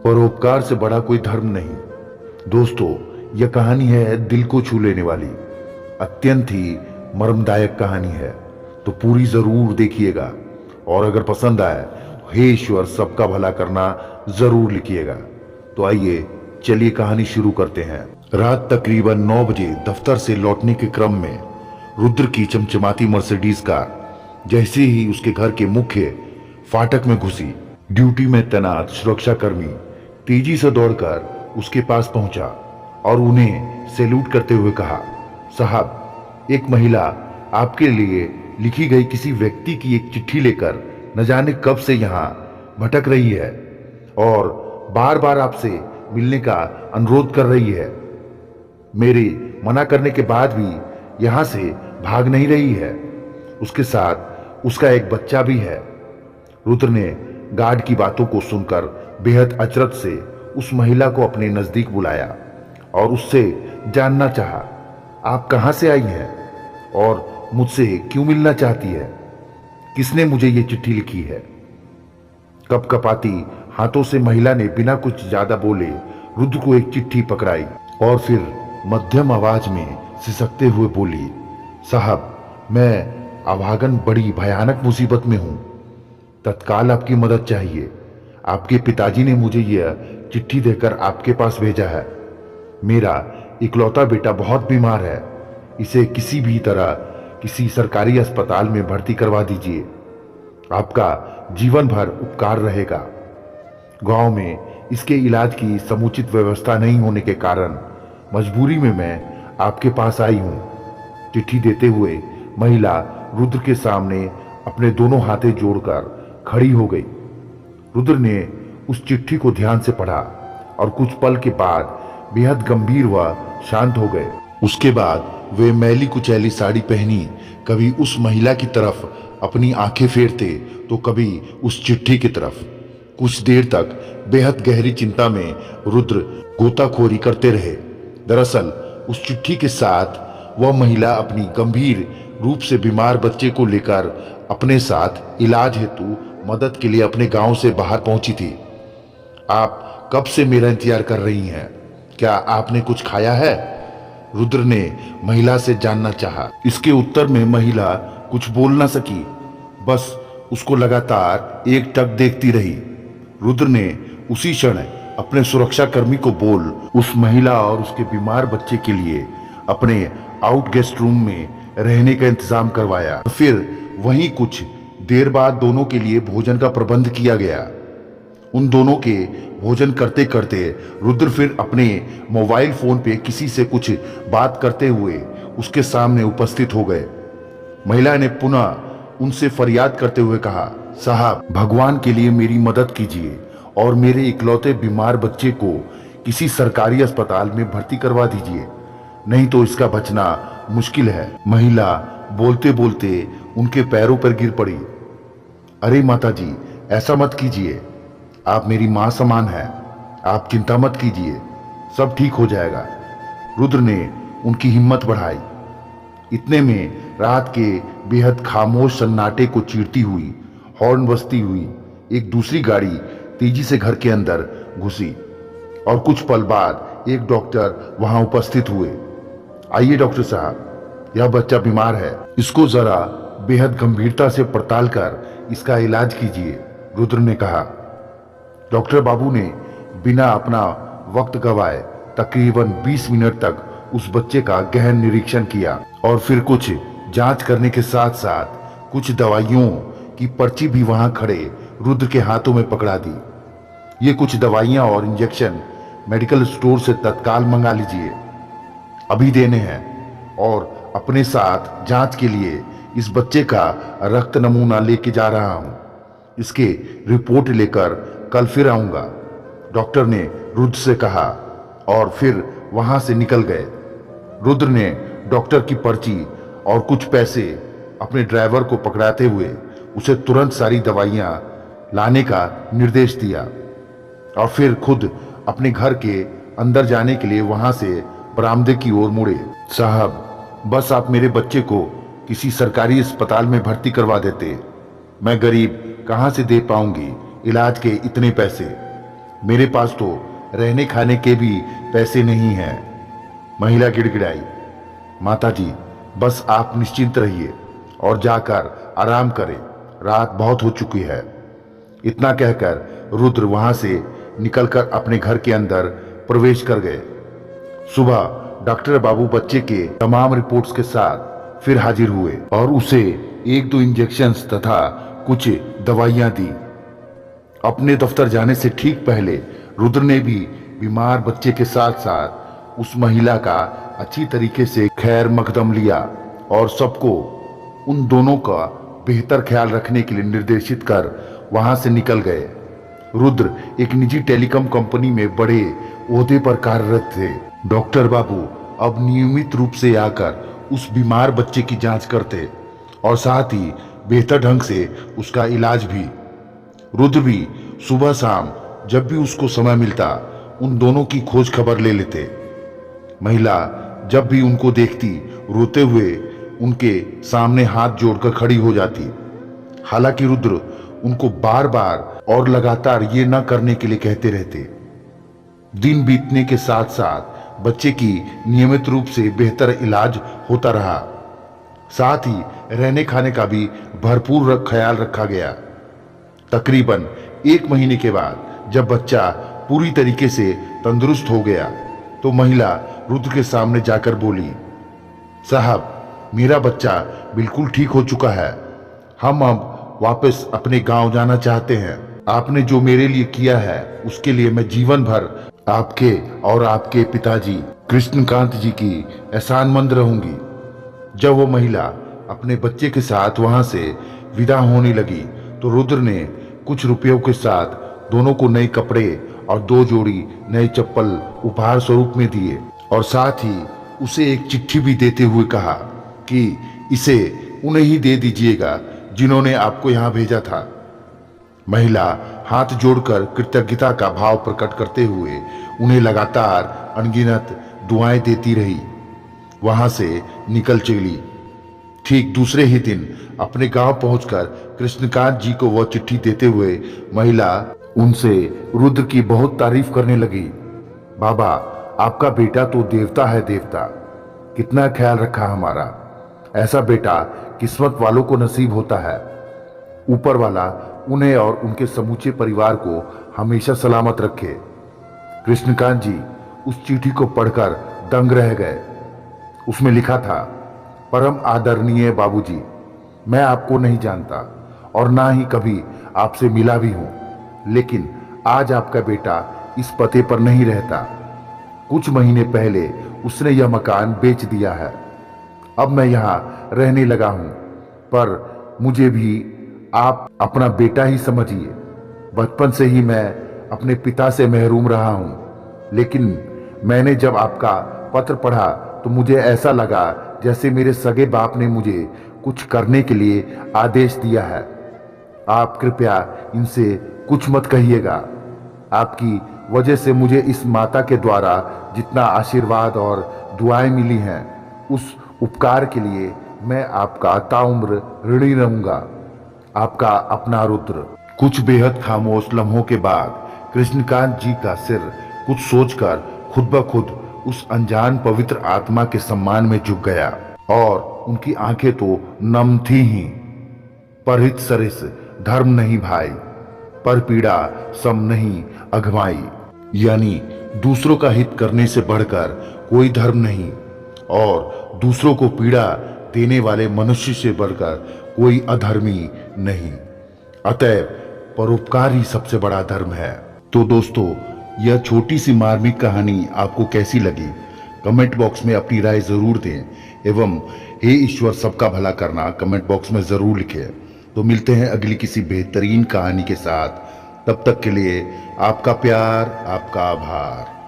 परोपकार से बड़ा कोई धर्म नहीं। दोस्तों, यह कहानी है दिल को छू लेने वाली, अत्यंत ही मर्मदायक कहानी है। तो पूरी जरूर देखिएगा और अगर पसंद आए तो हे ईश्वर सबका भला करना जरूर लिखिएगा। तो आइए चलिए कहानी शुरू करते हैं। रात तकरीबन 9 बजे दफ्तर से लौटने के क्रम में रुद्र की चमचमाती मर्सिडीज कार जैसे ही उसके घर के मुख्य फाटक में घुसी, ड्यूटी में तैनात सुरक्षाकर्मी तेजी से दौड़कर उसके पास पहुंचा और उन्हें सैल्यूट करते हुए कहा, साहब, एक महिला आपके लिए लिखी गई किसी व्यक्ति की एक चिट्ठी लेकर न जाने कब से यहाँ भटक रही है और बार बार आपसे मिलने का अनुरोध कर रही है। मेरे मना करने के बाद भी यहाँ से भाग नहीं रही है। उसके साथ उसका एक बच्चा भी है। रुद्र ने गार्ड की बातों को सुनकर बेहद अचरज से उस महिला को अपने नजदीक बुलाया और उससे जानना चाहा, आप कहां से आई हैं और मुझसे क्यों मिलना चाहती है? किसने मुझे ये चिट्ठी लिखी है? कपकपाती हाथों से महिला ने बिना कुछ ज्यादा बोले रुद्र को एक चिट्ठी पकड़ाई और फिर मध्यम आवाज में सिसकते हुए बोली, साहब, मैं अभागन बड़ी भयानक मुसीबत में हूं। तत्काल आपकी मदद चाहिए। आपके पिताजी ने मुझे यह चिट्ठी देकर आपके पास भेजा है। मेरा इकलौता बेटा बहुत बीमार है। इसे किसी भी तरह किसी सरकारी अस्पताल में भर्ती करवा दीजिए। आपका जीवन भर उपकार रहेगा। गांव में इसके इलाज की समुचित व्यवस्था नहीं होने के कारण मजबूरी में मैं आपके पास आई हूं। चिट्ठी देते हुए महिला रुद्र के सामने अपने दोनों हाथे जोड़कर खड़ी हो गई। रुद्र ने उस चिट्ठी को ध्यान से पढ़ा और कुछ पल के बाद बेहद गंभीर व शांत हो गए। उसके बाद वे मैली कुचैली साड़ी पहनी कभी उस महिला की तरफ अपनी आंखें फेरते तो कभी उस चिट्ठी की तरफ। कुछ देर तक बेहद गहरी चिंता में रुद्र गोताखोरी करते रहे। दरअसल उस चिट्ठी के साथ वह महिला अपनी गंभीर रूप से बीमार बच्चे को लेकर अपने साथ इलाज हेतु मदद के लिए अपने गांव से बाहर पहुंची थी। आप कब से मेरा इंतजार कर रही हैं? क्या आपने कुछ खाया है? रुद्र ने महिला से जानना चाहा। इसके उत्तर में महिला कुछ बोल ना सकी, बस उसको लगातार एकटक देखती रही। रुद्र ने उसी क्षण अपने सुरक्षाकर्मी को बोल उस महिला और उसके बीमार बच्चे के लिए अपने आउट गेस्ट रूम में रहने का इंतजाम करवाया। फिर वहीं कुछ देर बाद दोनों के लिए भोजन का प्रबंध किया गया। उन दोनों के भोजन करते करते रुद्र फिर अपने मोबाइल फोन पे किसी से कुछ बात करते हुए उसके सामने उपस्थित हो गए। महिला ने पुनः उनसे फरियाद करते हुए कहा, साहब, भगवान के लिए मेरी मदद कीजिए और मेरे इकलौते बीमार बच्चे को किसी सरकारी अस्पताल में भर्ती करवा दीजिए, नहीं तो इसका बचना मुश्किल है। महिला बोलते बोलते उनके पैरों पर गिर पड़ी। अरे माताजी, ऐसा मत कीजिए। आप मेरी मां समान हैं। आप चिंता मत कीजिए, सब ठीक हो जाएगा। रुद्र ने उनकी हिम्मत बढ़ाई। इतने में रात के बेहद खामोश सन्नाटे को चीरती हुई, हॉर्न बजती हुई एक दूसरी गाड़ी तेजी से घर के अंदर घुसी और कुछ पल बाद एक डॉक्टर वहां उपस्थित हुए। आइए डॉक्टर साहब, यह बच्चा बीमार है, इसको जरा बेहद गंभीरता से पड़ताल कर इसका इलाज कीजिए, रुद्र ने कहा। डॉक्टर बाबू ने बिना अपना वक्त गवाए तकरीबन 20 मिनट तक उस बच्चे का गहन निरीक्षण किया और फिर कुछ जांच करने के साथ साथ कुछ दवाइयों की पर्ची भी वहां खड़े रुद्र के हाथों में पकड़ा दी। ये कुछ दवाइयां और इंजेक्शन मेडिकल स्टोर से तत्काल मंगा लीजिए, अभी देने हैं। और अपने साथ जांच के लिए इस बच्चे का रक्त नमूना लेके जा रहा हूं। इसके रिपोर्ट लेकर कल फिर आऊंगा, डॉक्टर ने रुद्र से कहा और फिर वहां से निकल गए। रुद्र ने डॉक्टर की पर्ची और कुछ पैसे अपने ड्राइवर को पकड़ाते हुए उसे तुरंत सारी दवाइयां लाने का निर्देश दिया और फिर खुद अपने घर के अंदर जाने के लिए वहां से बरामदे की ओर मुड़े। साहब, बस आप मेरे बच्चे को किसी सरकारी अस्पताल में भर्ती करवा देते। मैं गरीब कहां से दे पाऊंगी इलाज के इतने पैसे। मेरे पास तो रहने खाने के भी पैसे नहीं हैं। महिला गिड़गिड़ाई। माताजी, बस आप निश्चिंत रहिए और जाकर आराम करें, रात बहुत हो चुकी है। इतना कहकर रुद्र वहां से निकलकर अपने घर के अंदर प्रवेश कर गए। सुबह डॉक्टर बाबू बच्चे के तमाम रिपोर्ट्स के साथ फिर हाजिर हुए और उसे 1-2 इंजेक्शंस तथा कुछ दवाइयां दी। अपने दफ्तर जाने से ठीक पहले रुद्र ने भी बीमार बच्चे के साथ साथ उस महिला का अच्छी तरीके से खैर मकदम लिया और सबको उन दोनों का बेहतर ख्याल रखने के लिए निर्देशित कर वहां से निकल गए। रुद्र एक निजी टेलीकॉम कंपनी में बड़े ओहदे पर कार्यरत थे। डॉक्टर बाबू अब नियमित रूप से आकर उस बीमार बच्चे की जांच करते और साथ ही बेहतर ढंग से उसका इलाज भी। रुद्र भी सुबह शाम जब भी उसको समय मिलता उन दोनों की खोज खबर ले लेते। महिला जब भी उनको देखती रोते हुए उनके सामने हाथ जोड़कर खड़ी हो जाती। हालांकि रुद्र उनको बार बार और लगातार ये न करने के लिए कहते रहते। दिन बीतने के साथ साथ बच्चे की नियमित रूप से बेहतर इलाज होता रहा। साथ ही रहने खाने का भी भरपूर ख्याल रखा गया। तकरीबन 1 महीने के बाद जब बच्चा पूरी तरीके से तंदुरुस्त हो गया तो महिला रुद्र के सामने जाकर बोली, साहब, मेरा बच्चा बिल्कुल ठीक हो चुका है। हम अब वापस अपने गांव जाना चाहते हैं। आपने जो मेरे लिए किया है उसके लिए मैं जीवन भर आपके और आपके पिताजी कृष्णकांत जी की एहसानमंद रहूंगी। जब वो महिला अपने बच्चे के साथ वहां से विदा होने लगी तो रुद्र ने कुछ रुपयों के साथ दोनों को नए कपड़े और 2 जोड़ी नए चप्पल उपहार स्वरूप में दिए और साथ ही उसे एक चिट्ठी भी देते हुए कहा कि इसे उन्हें ही दे दीजिएगा जिन्होंने आपको यहां भेजा था। महिला हाथ जोड़कर कृतज्ञता का भाव प्रकट करते हुए उन्हें लगातार अनगिनत दुआएं देती रही, वहां से निकल चली। ठीक दूसरे ही दिन अपने गांव पहुंचकर कृष्णकांत जी को वह चिट्ठी देते हुए महिला उनसे रुद्र की बहुत तारीफ करने लगी। बाबा, आपका बेटा तो देवता है, देवता। कितना ख्याल रखा हमारा। ऐसा बेटा किस्मत वालों को नसीब होता है। ऊपर वाला उन्हें और उनके समूचे परिवार को हमेशा सलामत रखे। कृष्णकांत जी उस चिट्ठी को पढ़कर दंग रह गए। उसमें लिखा था, परम आदरणीय बाबूजी, मैं आपको नहीं जानता और ना ही कभी आपसे मिला भी हूं, लेकिन आज आपका बेटा इस पते पर नहीं रहता। कुछ महीने पहले उसने यह मकान बेच दिया है। अब मैं यहाँ रहने लगा हूं, पर मुझे भी आप अपना बेटा ही समझिए। बचपन से ही मैं अपने पिता से महरूम रहा हूं, लेकिन मैंने जब आपका पत्र पढ़ा तो मुझे ऐसा लगा जैसे मेरे सगे बाप ने मुझे कुछ करने के लिए आदेश दिया है। आप कृपया इनसे कुछ मत कहिएगा। आपकी वजह से मुझे इस माता के द्वारा जितना आशीर्वाद और दुआएं मिली हैं, उस उपकार के लिए मैं आपका ताउम्र ऋणी रहूंगा। आपका अपना रुद्र। कुछ बेहद खामोश लम्हों के बाद कृष्णकांत जी का सिर कुछ सोचकर खुद ब खुद उस अनजान पवित्र आत्मा के सम्मान में झुक गया और उनकी आंखें तो नम थी ही। परहित सरिस धर्म नहीं भाई, पर पीड़ा सम नहीं अघमाई। यानी दूसरों का हित करने से बढ़कर कोई धर्म नहीं और दूसरों को पीड़ा देने वाले मनुष्य से बढ़कर कोई अधर्मी नहीं। अतएव परोपकार ही सबसे बड़ा धर्म है। तो दोस्तों, यह छोटी सी मार्मिक कहानी आपको कैसी लगी? कमेंट बॉक्स में अपनी राय जरूर दें एवं हे ईश्वर सबका भला करना कमेंट बॉक्स में जरूर लिखें। तो मिलते हैं अगली किसी बेहतरीन कहानी के साथ। तब तक के लिए आपका प्यार, आपका आभार।